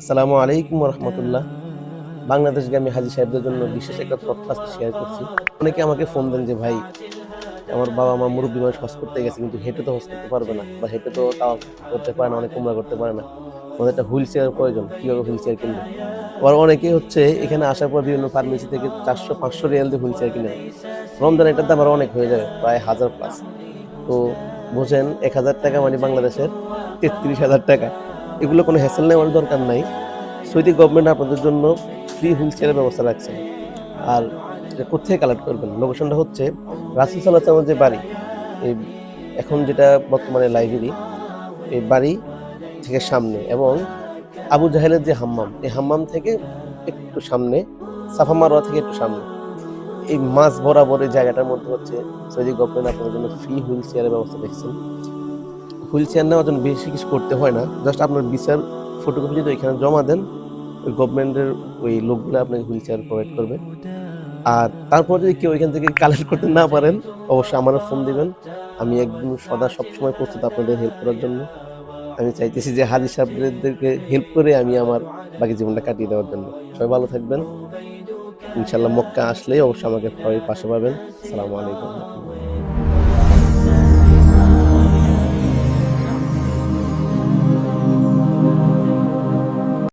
আসসালামু আলাইকুম রহমতুল্লাহ। বাংলাদেশগামী হাজী সাহেবদের জন্য বিশেষ একটা তথ্য আজকে শেয়ার করছি। অনেকে আমাকে ফোন দেন যে ভাই, আমার বাবা মা মুরব্বী মানুষ হজ করতে গেছে, কিন্তু হেঁটে তো হজ করতে পারবে না, বা হেঁটে তো তাও করতে পারে না, অনেক উমরা করতে পারে না, আমাদের একটা হুইল চেয়ার প্রয়োজন, কিভাবে হুইল চেয়ার কিনবো? আবার অনেকে হচ্ছে এখানে আসার পর বিভিন্ন ফার্মেসি থেকে 400-500 রিয়াল দিয়ে হুইল চেয়ার কিনে। রমজান এটার দাম আরো অনেক হয়ে যাবে, প্রায় 1000+। তো বোঝেন, 1,000 টাকা মানে বাংলাদেশের 33,000 টাকা। এগুলো কোনো হ্যাসেল নেওয়ার দরকার নাই। সৌদি গভর্নমেন্ট আপনাদের জন্য ফ্রি হুইল চেয়ারের ব্যবস্থা রাখছেন। আর এটা কোথায় কালেক্ট করবেন? লোকেশনটা হচ্ছে রাসূল সাল্লাল্লাহু আলাইহি ওয়াসাল্লামের যে বাড়ি, এই এখন যেটা বর্তমানে লাইব্রেরি, এই বাড়ি থেকে সামনে, এবং আবু জাহেলের যে হাম্মাম, এই হাম্মাম থেকে একটু সামনে, সাফা মারওয়া থেকে একটু সামনে, এই মাঝ বরাবর এই জায়গাটার মধ্যে হচ্ছে সৌদি গভর্নমেন্ট আপনাদের জন্য ফ্রি হুইল চেয়ারের ব্যবস্থা রেখেছেন। হুইল চেয়ার নেওয়ার জন্য বেশি কিছু করতে হয় না, জাস্ট আপনার ভিসার ফটোকপি যদি এখানে জমা দেন, ওই গভর্নমেন্টের ওই লোকগুলো আপনাকে হুইল চেয়ার প্রোভাইড করবে। আর তারপর যদি কেউ এখান থেকে কালেক্ট করতে না পারেন, অবশ্যই আমার ফোন দিবেন। আমি একদম সবসময় প্রস্তুত আপনাদের হেল্প করার জন্য। আমি চাইতেছি যে হাজী সাহেবদেরকে হেল্প করে আমি আমার বাকি জীবনটা কাটিয়ে দেওয়ার জন্য। সবাই ভালো থাকবেন। ইনশাআল্লাহ মক্কা আসলেই অবশ্যই আমাকে সবাই পাশে পাবেন। আসসালামু আলাইকুম।